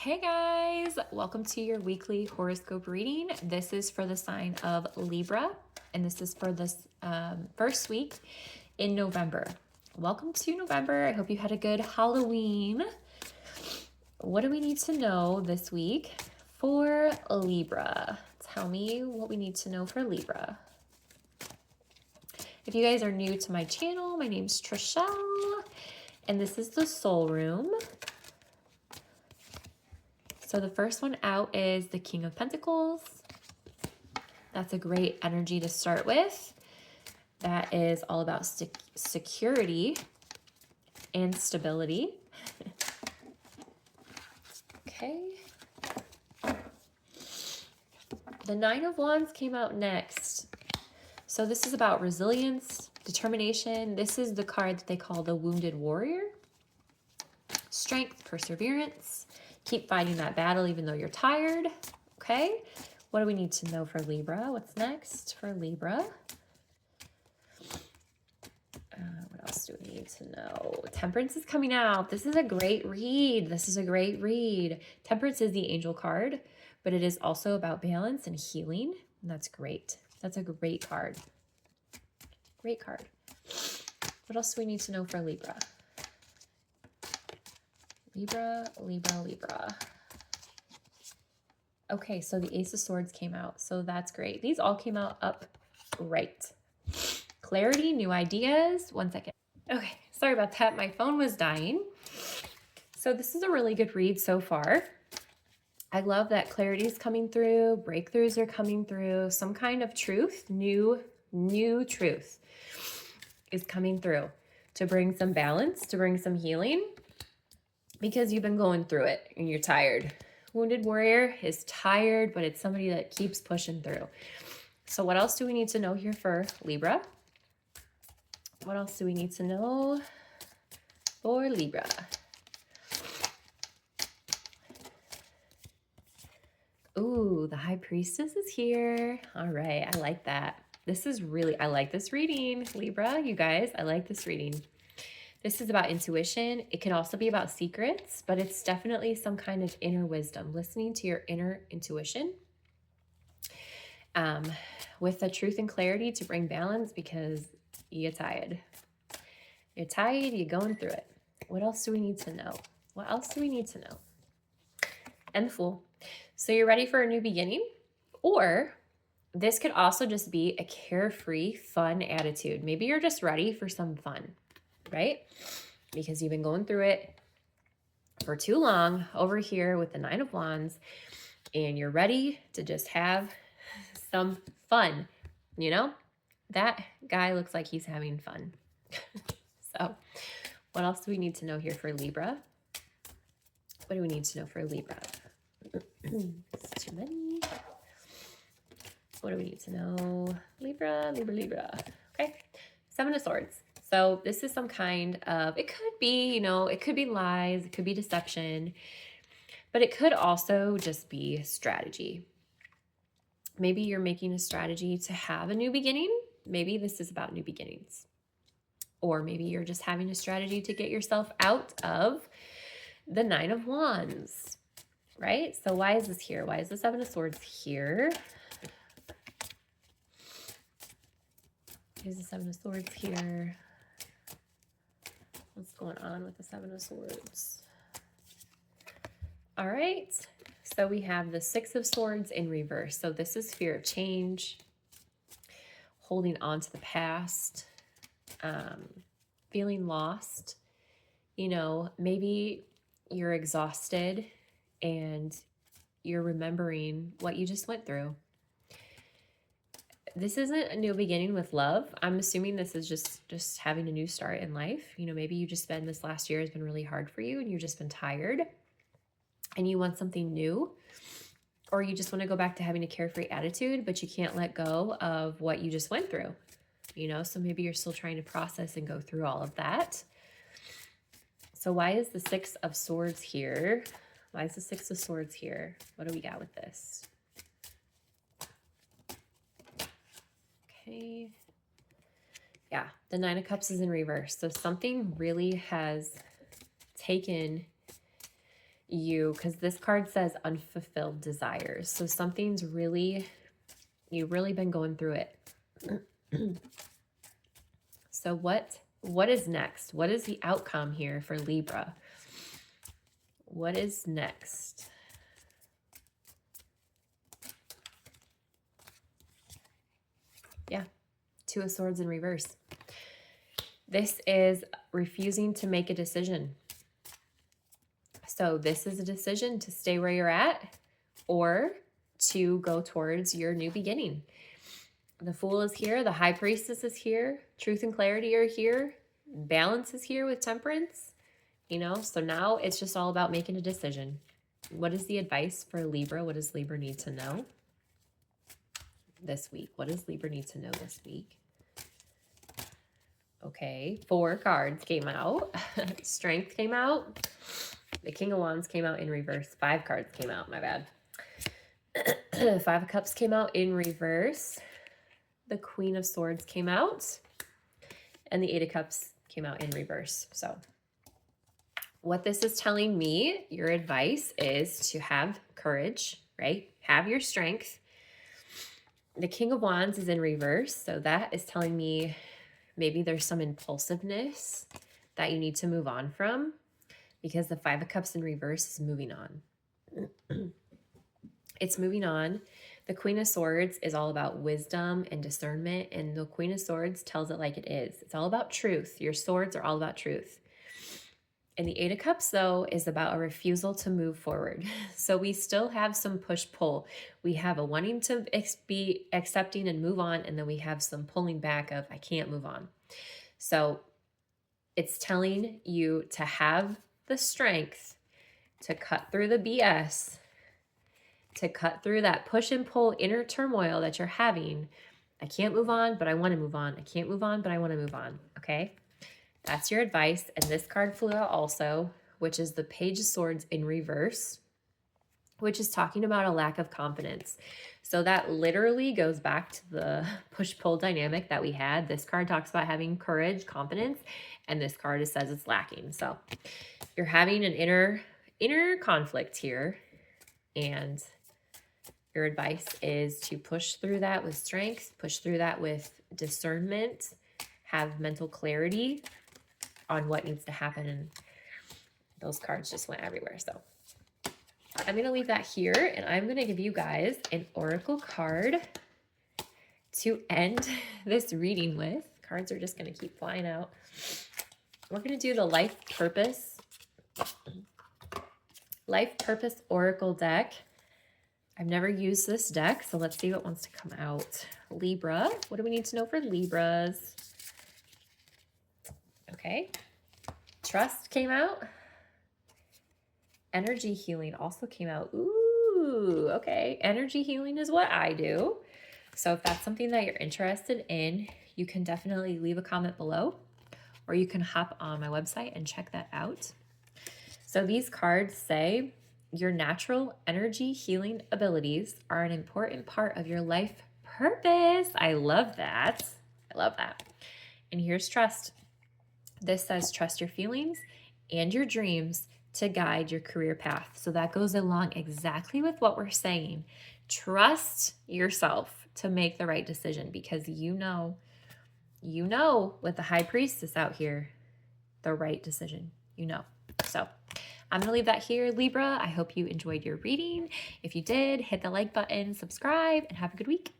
Hey guys, welcome to your weekly horoscope reading. This is for the sign of Libra, and this is for this first week in November. Welcome to November. I hope you had a good Halloween. What do we need to know this week for Libra? Tell me what we need to know for Libra. If you guys are new to my channel, my name's Trishelle, and this is the Soul Room. So the first one out is the King of Pentacles. That's a great energy to start with. That is all about security and stability. Okay. The Nine of Wands came out next. So this is about resilience, determination. This is the card that they call the Wounded Warrior. Strength, perseverance. Keep fighting that battle even though you're tired. Okay. What do we need to know for Libra? What's next for Libra? What else do we need to know? Temperance is coming out. This is a great read. This is a great read. Temperance is the angel card, but it is also about balance and healing. And that's great. That's a great card. Great card. What else do we need to know for Libra? Libra. Okay, so the Ace of Swords came out. So that's great. These all came out upright. Clarity, new ideas. 1 second. Okay, sorry about that. My phone was dying. So this is a really good read so far. I love that clarity is coming through. Breakthroughs are coming through. Some kind of truth, new truth is coming through to bring some balance, to bring some healing. Because you've been going through it and you're tired. Wounded Warrior is tired, but it's somebody that keeps pushing through. So what else do we need to know here for Libra? What else do we need to know for Libra? Ooh, the High Priestess is here. All right, I like that. I like this reading, Libra, you guys. I like this reading. This is about intuition. It can also be about secrets, but it's definitely some kind of inner wisdom, listening to your inner intuition with the truth and clarity to bring balance because you're tired. You're tired, you're going through it. What else do we need to know? What else do we need to know? And the Fool. So you're ready for a new beginning? Or this could also just be a carefree, fun attitude. Maybe you're just ready for some fun. Right? Because you've been going through it for too long over here with the Nine of Wands, and you're ready to just have some fun. You know, that guy looks like he's having fun. So what else do we need to know here for Libra? What do we need to know for Libra? It's too many. What do we need to know? Libra. Okay. Seven of Swords. So this is some kind of, it could be, it could be lies, it could be deception, but it could also just be strategy. Maybe you're making a strategy to have a new beginning. Maybe this is about new beginnings. Or maybe you're just having a strategy to get yourself out of the Nine of Wands, right? So why is this here? Why is the Seven of Swords here? Here's the Seven of Swords here. What's going on with the Seven of Swords? All right. So we have the Six of Swords in reverse. So this is fear of change, holding on to the past, feeling lost. Maybe you're exhausted and you're remembering what you just went through. This isn't a new beginning with love. I'm assuming this is just having a new start in life. Maybe this last year has been really hard for you and you've just been tired and you want something new, or you just want to go back to having a carefree attitude, but you can't let go of what you just went through, so maybe you're still trying to process and go through all of that. So why is the Six of Swords here? Why is the Six of Swords here? What do we got with this? Okay. Yeah, the Nine of Cups is in reverse. So something really has taken because this card says unfulfilled desires. So something's really, you've really been going through it. So what is next? What is the outcome here for Libra? What is next? Yeah, Two of Swords in reverse. This is refusing to make a decision. So this is a decision to stay where you're at or to go towards your new beginning. The Fool is here. The High Priestess is here. Truth and clarity are here. Balance is here with Temperance. You know, so now it's just all about making a decision. What is the advice for Libra? What does Libra need to know this week? What does Libra need to know this week? Okay, 4 cards came out. Strength came out. The King of Wands came out in reverse. 5 cards came out, my bad. 5 of Cups came out in reverse. The Queen of Swords came out. And the 8 of Cups came out in reverse. So what this is telling me, your advice is to have courage, right? Have your strength. The King of Wands is in reverse. So that is telling me maybe there's some impulsiveness that you need to move on from, because the 5 of Cups in reverse is moving on. It's moving on. The Queen of Swords is all about wisdom and discernment, and the Queen of Swords tells it like it is. It's all about truth. Your swords are all about truth. And the 8 of Cups, though, is about a refusal to move forward. So we still have some push-pull. We have a wanting to be accepting and move on, and then we have some pulling back of, I can't move on. So it's telling you to have the strength to cut through the BS, to cut through that push and pull inner turmoil that you're having. I can't move on, but I want to move on. I can't move on, but I want to move on, okay? That's your advice. And this card flew out also, which is the Page of Swords in reverse, which is talking about a lack of confidence. So that literally goes back to the push-pull dynamic that we had. This card talks about having courage, confidence, and this card says it's lacking. So you're having an inner conflict here, and your advice is to push through that with strength, push through that with discernment, have mental clarity on what needs to happen. And those cards just went everywhere. So I'm going to leave that here, and I'm going to give you guys an oracle card to end this reading with. Cards are just going to keep flying out. We're going to do the Life Purpose Oracle deck. I've never used this deck, so let's see what wants to come out. Libra. What do we need to know for Libras? Okay. Trust came out. Energy healing also came out. Ooh, okay. Energy healing is what I do. So if that's something that you're interested in, you can definitely leave a comment below, or you can hop on my website and check that out. So these cards say your natural energy healing abilities are an important part of your life purpose. I love that. I love that. And here's trust. This says trust your feelings and your dreams to guide your career path. So that goes along exactly with what we're saying. Trust yourself to make the right decision, because you know with the High Priestess out here, the right decision, So I'm going to leave that here, Libra. I hope you enjoyed your reading. If you did, hit the like button, subscribe, and have a good week.